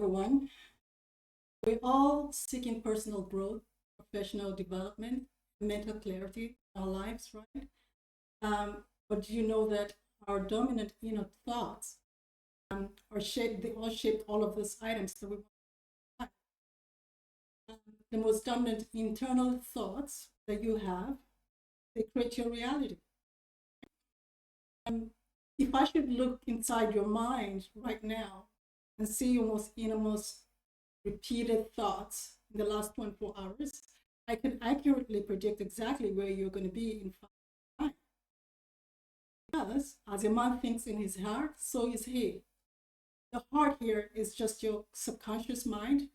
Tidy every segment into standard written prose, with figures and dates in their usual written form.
everyone. We're all seeking personal growth, professional development, mental clarity in our lives, right? But do you know that our dominant inner thoughts are shaped, they all shape all of those items that we want. The most dominant internal thoughts that you have, they create your reality. If I should look inside your mind right now and see your most innermost repeated thoughts in the last 24 hours, I can accurately predict exactly where you're going to be in 5 years. Because as a man thinks in his heart, so is he. The heart here is just your subconscious mind,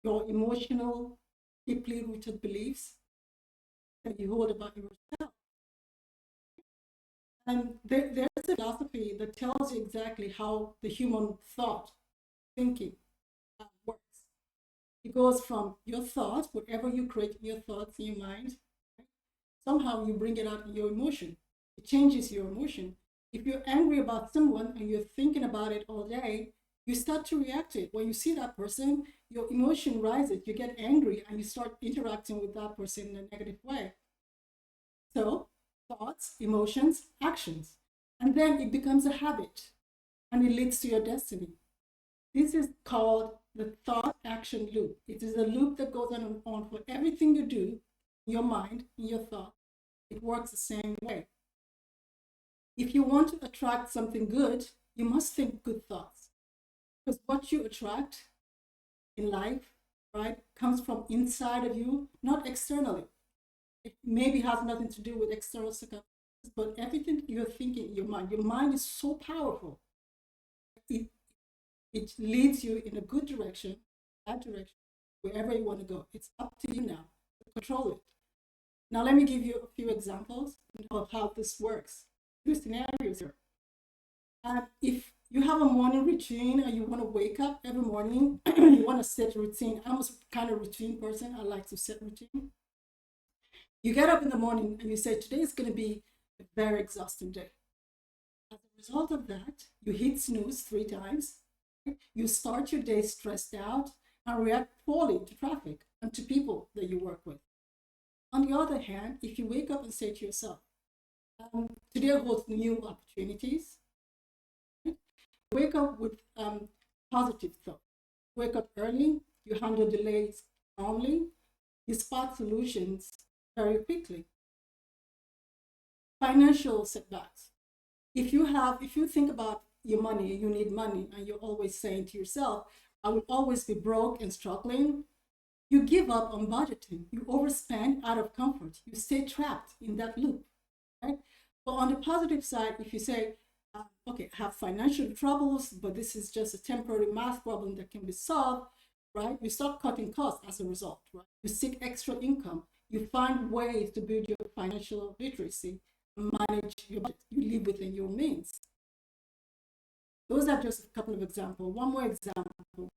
your emotional, deeply rooted beliefs that you hold about yourself. And there's a philosophy that tells you exactly how the human thought, thinking, works. It goes from your thoughts, whatever you create in your thoughts in your mind, right? Somehow you bring it out in your emotion. It changes your emotion. If you're angry about someone and you're thinking about it all day, you start to react to it. When you see that person, your emotion rises, you get angry, and you start interacting with that person in a negative way. So, thoughts, emotions, actions. And then it becomes a habit and it leads to your destiny. This is called the thought action loop. It is a loop that goes on and on for everything you do in your mind, in your thought. It works the same way. If you want to attract something good, you must think good thoughts. Because what you attract in life, right, comes from inside of you, not externally. It maybe has nothing to do with external circumstances, but everything you're thinking in your mind is so powerful. It leads you in a good direction, bad direction, wherever you want to go. It's up to you now to control it. Now, let me give you a few examples of how this works. Few scenarios here. If you have a morning routine and you want to wake up every morning, you want to set a routine. I'm a kind of routine person. I like to set routine. You get up in the morning and you say, today is going to be a very exhausting day. As a result of that, you hit snooze 3 times. You start your day stressed out and react poorly to traffic and to people that you work with. On the other hand, if you wake up and say to yourself, today holds new opportunities, wake up with positive thoughts. Wake up early, you handle delays calmly, you spot solutions very quickly. Financial setbacks. If you think about your money, you need money, and you're always saying to yourself, I will always be broke and struggling, you give up on budgeting. You overspend out of comfort. You stay trapped in that loop, right? But on the positive side, if you say, okay, I have financial troubles, but this is just a temporary math problem that can be solved, right? You start cutting costs as a result, right? You seek extra income. You find ways to build your financial literacy, manage your budget. You live within your means. Those are just a couple of examples. One more example.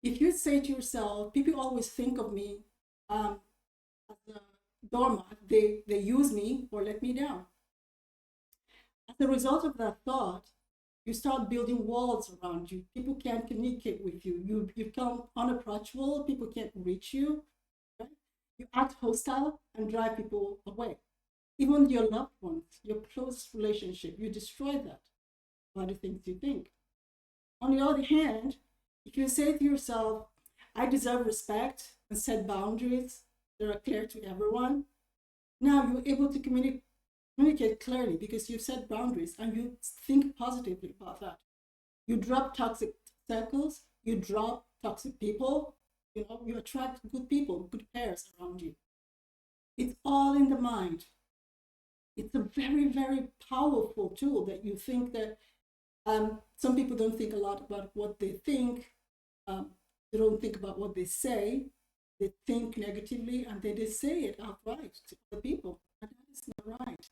If you say to yourself, people always think of me as a doormat, they use me or let me down. As a result of that thought, you start building walls around you. People can't communicate with you. You become unapproachable. People can't reach you. Right? You act hostile and drive people away. Even your loved ones, your close relationship, you destroy that by the things you think. On the other hand, if you say to yourself, I deserve respect and set boundaries that are clear to everyone, now you're able to communicate clearly because you've set boundaries and you think positively about that. You drop toxic circles, you drop toxic people, you attract good people, good pairs around you. It's all in the mind. It's a very, very powerful tool that you think that some people don't think a lot about what they think. They don't think about what they say. They think negatively and they say it outright to other people. And that is not right.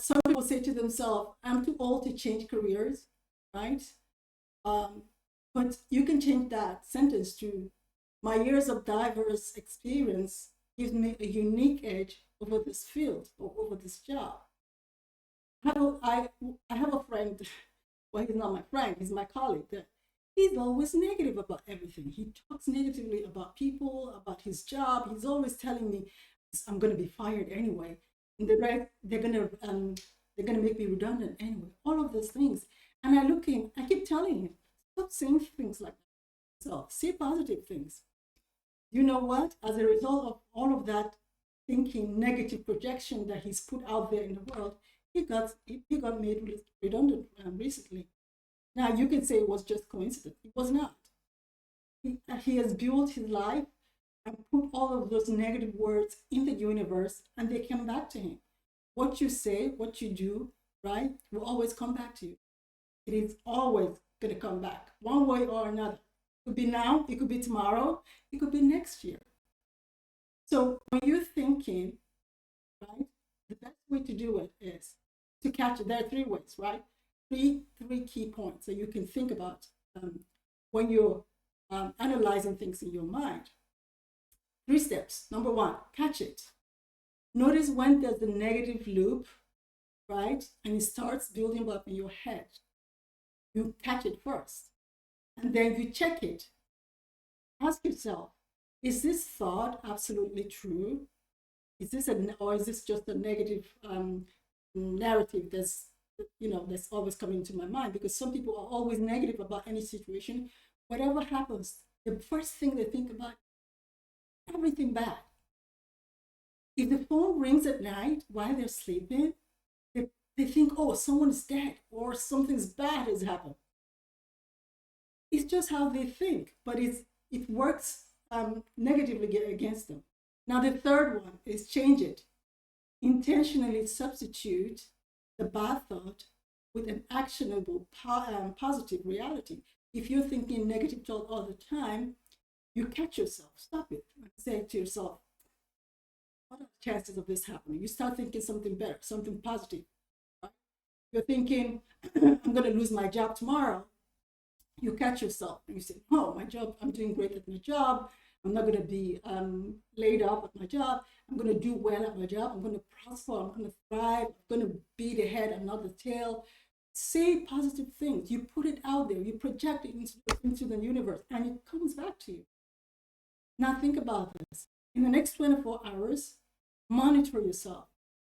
Some people say to themselves, I'm too old to change careers, right? But you can change that sentence to, my years of diverse experience gives me a unique edge over this field or over this job. I have a friend well, he's not my friend, he's my colleague, that he's always negative about everything. He talks negatively about people, about his job. He's always telling me, I'm going to be fired anyway. And they're gonna make me redundant anyway. All of those things. And I look in, I keep telling him, stop saying things like that. So say positive things. You know what? As a result of all of that thinking, negative projection that he's put out there in the world, he got made redundant recently. Now you can say it was just coincidence. It was not. He has built his life and put all of those negative words in the universe, and they come back to him. What you say, what you do, right, will always come back to you. It is always going to come back, one way or another. It could be now, it could be tomorrow, it could be next year. So when you're thinking, right, the best way to do it is to catch it. There are three ways, right? Three key points that you can think about when you're analyzing things in your mind. 3 steps. Number 1, catch it. Notice when there's a negative loop, right? And it starts building up in your head. You catch it first. And then you check it. Ask yourself, is this thought absolutely true? Or is this just a negative narrative that's always coming into my mind? Because some people are always negative about any situation. Whatever happens, the first thing they think about, everything bad. If the phone rings at night while they're sleeping, they think, oh, someone's dead or something's bad has happened. It's just how they think, but it works negatively against them. Now, the third one is change it. Intentionally substitute the bad thought with an actionable positive reality. If you're thinking negative thought all the time, you catch yourself, stop it, and say to yourself, what are the chances of this happening? You start thinking something better, something positive. Right? You're thinking, I'm going to lose my job tomorrow. You catch yourself and you say, oh, my job, I'm doing great at my job. I'm not going to be laid off at my job. I'm going to do well at my job. I'm going to prosper. I'm going to thrive. I'm going to be the head and not the tail. Say positive things. You put it out there. You project it into the universe, and it comes back to you. Now think about this. In the next 24 hours, monitor yourself.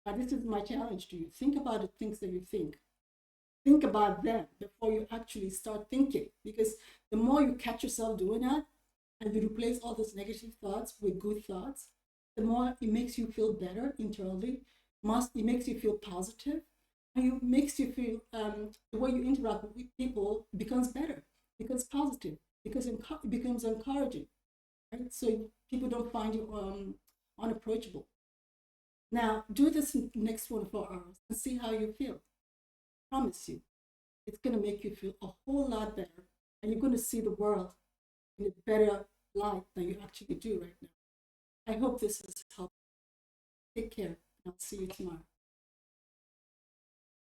Now, this is my challenge to you. Think about the things that you think. Think about them before you actually start thinking. Because the more you catch yourself doing that, and you replace all those negative thoughts with good thoughts, the more it makes you feel better internally. It makes you feel positive, and it makes you feel the way you interact with people becomes better, becomes positive, because it becomes encouraging. Right? So people don't find you unapproachable. Now, do this next 24 hours and see how you feel. I promise you, it's going to make you feel a whole lot better, and you're going to see the world in a better light than you actually do right now. I hope this has helped. Take care, and I'll see you tomorrow.